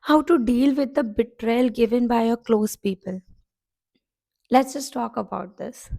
How to deal with the betrayal given by your close people. Let's just talk about this.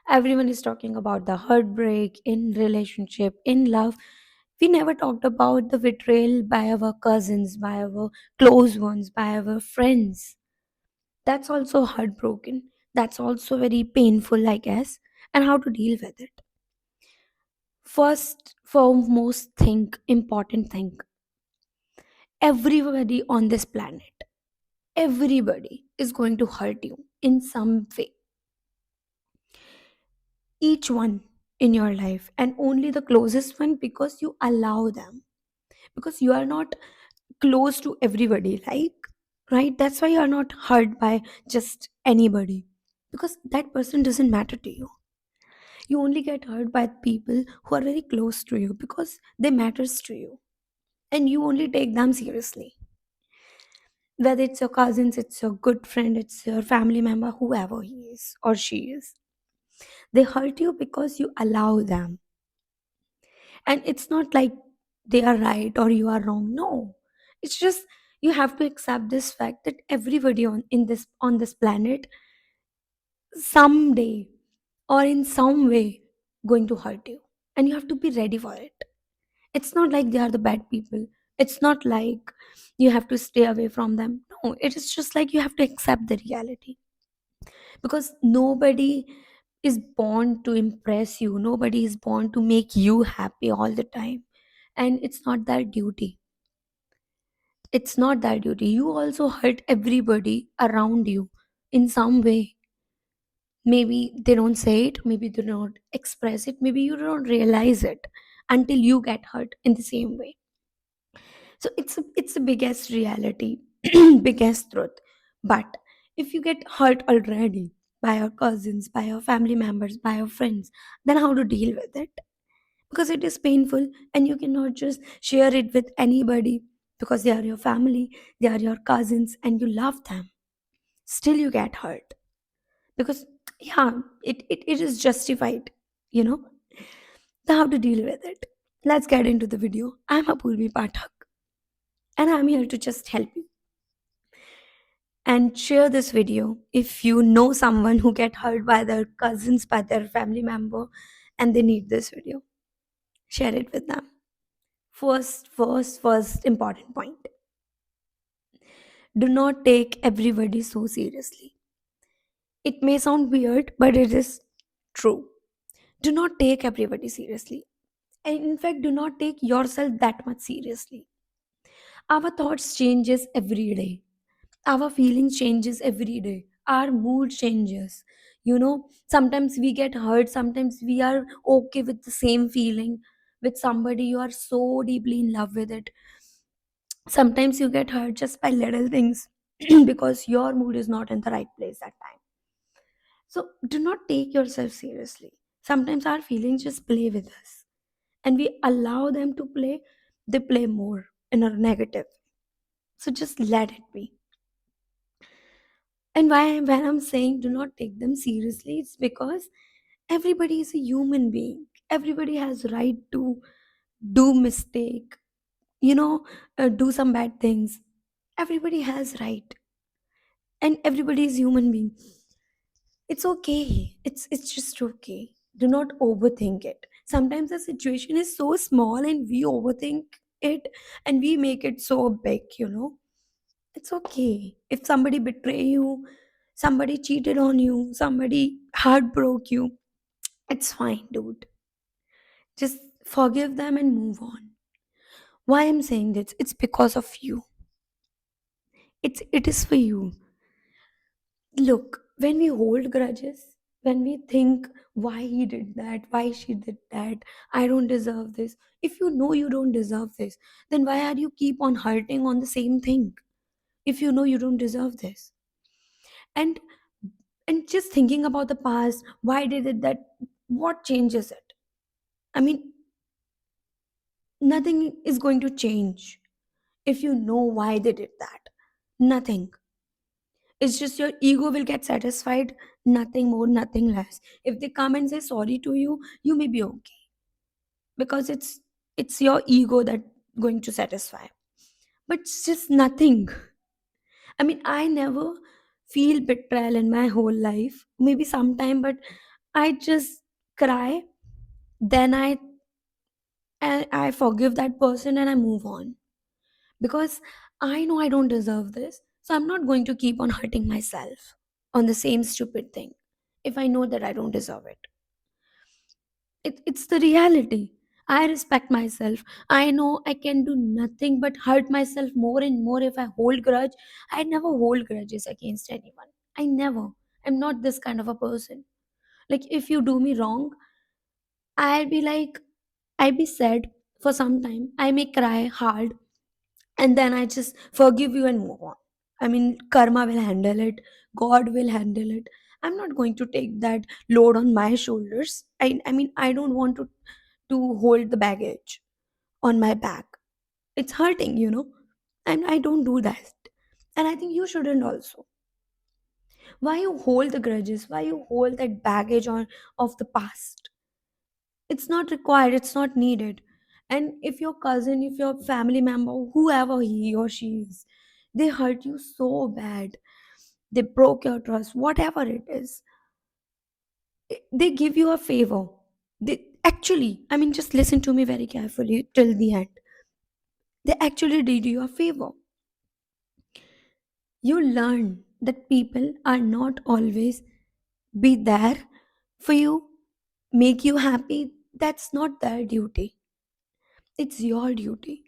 Everyone is talking about the heartbreak in relationship, in love. We never talked about the betrayal by our cousins, by our close ones, by our friends. That's also heartbroken. That's also very painful, I guess. And how to deal with it. First, foremost thing, important thing. Everybody on this planet, everybody is going to hurt you in some way. Each one in your life, and only the closest one because you allow them. Because you are not close to everybody, right? That's why you are not hurt by just anybody. Because that person doesn't matter to you. You only get hurt by people who are very close to you because they matters to you. And you only take them seriously. Whether it's your cousins, it's your good friend, it's your family member, whoever he is or she is. They hurt you because you allow them. And it's not like they are right or you are wrong. No. It's just you have to accept this fact that everybody on this planet someday or in some way going to hurt you. And you have to be ready for it. It's not like they are the bad people. It's not like you have to stay away from them. No, it is just like you have to accept the reality. Because nobody is born to impress you, nobody is born to make you happy all the time. And it's not their duty. It's not their duty. You also hurt everybody around you in some way. Maybe they don't say it, maybe they don't express it, maybe you don't realize it until you get hurt in the same way. So it's the biggest reality, biggest truth. But if you get hurt already by your cousins, by your family members, by your friends, then how to deal with it? Because it is painful and you cannot just share it with anybody because they are your family, they are your cousins, and you love them. Still, you get hurt because, yeah, it is justified, you know. So, how to deal with it? Let's get into the video. I'm Apurvi Pathak and I'm here to just help you. And share this video if you know someone who get hurt by their cousins, by their family member, and they need this video. Share it with them. First important point. Do not take everybody so seriously. It may sound weird, but it is true. Do not take everybody seriously. And in fact, do not take yourself that much seriously. Our thoughts changes every day. Our feelings changes every day. Our mood changes. Sometimes we get hurt, sometimes we are okay with the same feeling with somebody you are so deeply in love with it. Sometimes you get hurt just by little things because your mood is not in the right place that time. So do not take yourself seriously. Sometimes our feelings just play with us and we allow them to play, they play more in a negative. So just let it be. And why when I'm saying do not take them seriously, it's because everybody is a human being. Everybody has right to do mistake, you know, do some bad things. Everybody has right, and everybody is human being. It's okay. It's just okay. Do not overthink it. Sometimes the situation is so small and we overthink it and we make it so big. It's okay. If somebody betray you, somebody cheated on you, somebody heartbroke you, it's fine, dude. Just forgive them and move on. Why I'm saying this? It's because of you. It is for you. Look, when we hold grudges, when we think why he did that, why she did that, I don't deserve this. If you know you don't deserve this, then why are you keep on hurting on the same thing? If you know you don't deserve this. And and just thinking about the past, why did it that, what changes it? I mean, nothing is going to change if you know why they did that. Nothing. It's just your ego will get satisfied, nothing more, nothing less. If they come and say sorry to you, you may be okay because it's your ego that going to satisfy. but it's just nothing. I mean, I never feel betrayal in my whole life. Maybe sometime, but I just cry. Then I forgive that person and I move on because I know I don't deserve this. So I'm not going to keep on hurting myself on the same stupid thing if I know that I don't deserve it. It's the reality. I respect myself. I know I can do nothing but hurt myself more and more if I hold grudge. I never hold grudges against anyone. I never. I'm not this kind of a person. Like if you do me wrong, I'll be like, I'll be sad for some time. I may cry hard and then I just forgive you and move on. I mean, karma will handle it, God will handle it. I'm not going to take that load on my shoulders. I mean, I don't want to hold the baggage on my back. It's hurting, and I don't do that. And I think you shouldn't also. Why you hold the grudges? Why you hold that baggage on of the past? It's not required, it's not needed. And if your cousin, if your family member, whoever he or she is, they hurt you so bad, they broke your trust, whatever it is, they give you a favor. They actually, I mean, just listen to me very carefully till the end. They actually did you a favor. You learn that people are not always be there for you, make you happy. That's not their duty, it's your duty.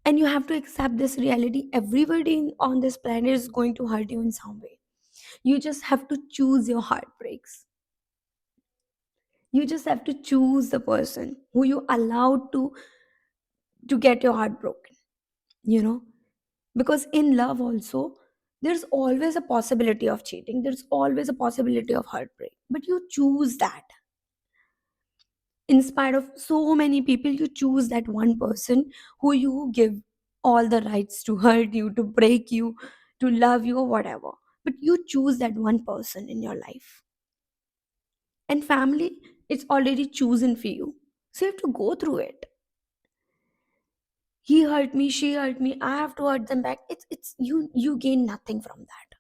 And you have to accept this reality. Everybody on this planet is going to hurt you in some way. You just have to choose your heartbreaks. You just have to choose the person who you allowed to get your heart broken, you know because in love also, there's always a possibility of cheating, there's always a possibility of heartbreak, but you choose that. In spite of so many people, you choose that one person who you give all the rights to hurt you, to break you, to love you, or whatever. But you choose that one person in your life. And family, it's already chosen for you. So you have to go through it. He hurt me, she hurt me, I have to hurt them back. It's you gain nothing from that.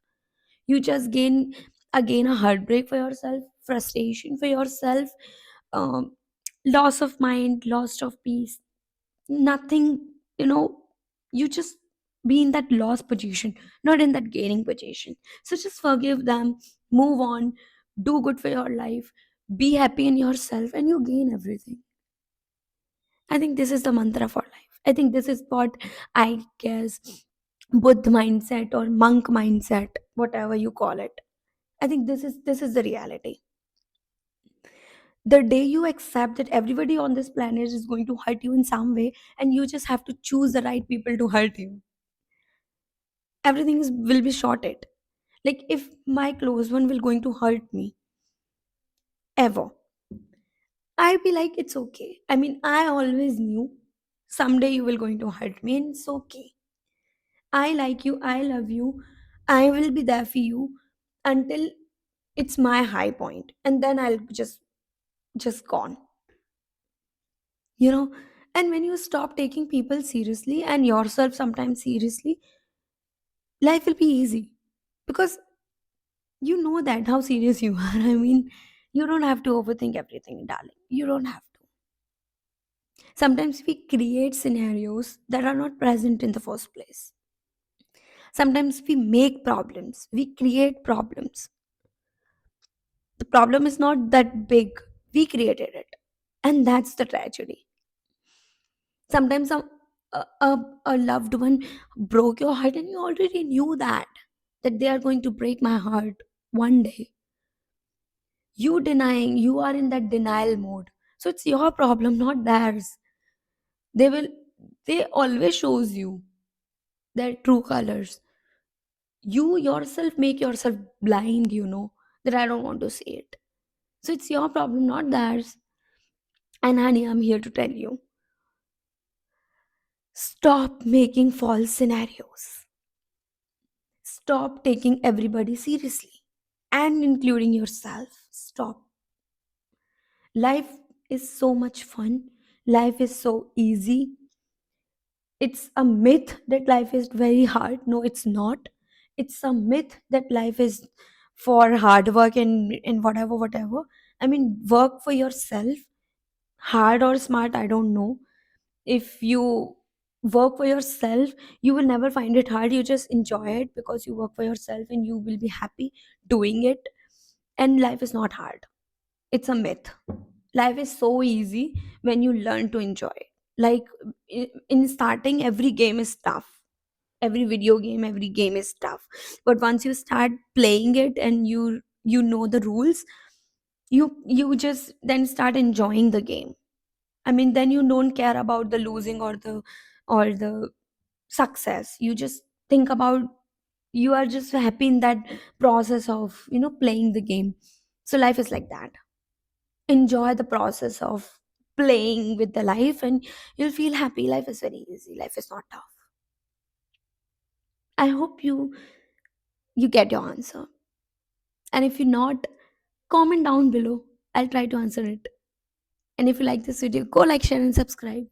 You just gain again a heartbreak for yourself, frustration for yourself, um, loss of mind, loss of peace, nothing. you know you just be in that lost position, not in that gaining position. So just forgive them, move on, do good for your life, be happy in yourself, and you gain everything. I think this is the mantra for life. I think this is what, I guess, Buddha mindset or monk mindset, whatever you call it. I think this is the reality. The day you accept that everybody on this planet is going to hurt you in some way, and you just have to choose the right people to hurt you, everything will be sorted. Like if my close one will going to hurt me ever, I'd be like, it's okay. I mean, I always knew someday you will going to hurt me, and it's okay. I like you, I love you, I will be there for you until it's my high point, and then I'll just gone. you know and when you stop taking people seriously and yourself sometimes seriously, life will be easy, because you know that how serious you are. I mean, you don't have to overthink everything, darling. You don't have to. Sometimes we create scenarios that are not present in the first place. Sometimes we make problems, we create problems. The problem is not that big, we created it, and that's the tragedy. Sometimes a loved one broke your heart, and you already knew that they are going to break my heart one day. You denying, you are in that denial mode. So it's your problem, not theirs. They will they always shows you their true colors. You yourself make yourself blind, that I don't want to see it. So it's your problem, not theirs. And honey, I'm here to tell you, stop making false scenarios. Stop taking everybody seriously, and including yourself. Stop. Life is so much fun. Life is so easy. It's a myth that life is very hard. No, it's not. It's a myth that life is for hard work and whatever. I mean, work for yourself. Hard or smart, I don't know. If you work for yourself, you will never find it hard. You just enjoy it because you work for yourself and you will be happy doing it. And life is not hard. It's a myth. Life is so easy when you learn to enjoy it. Like, in starting, every game is tough. Every video game, every game is tough. But once you start playing it and you know the rules, you just then start enjoying the game. I mean, then you don't care about the losing or the success. You just think about, you are just happy in that process of playing the game. So life is like that. Enjoy the process of playing with the life, and you'll feel happy. Life is very easy. Life is not tough. I hope you get your answer. And if you're not, comment down below. I'll try to answer it. And if you like this video, go like, share, and subscribe.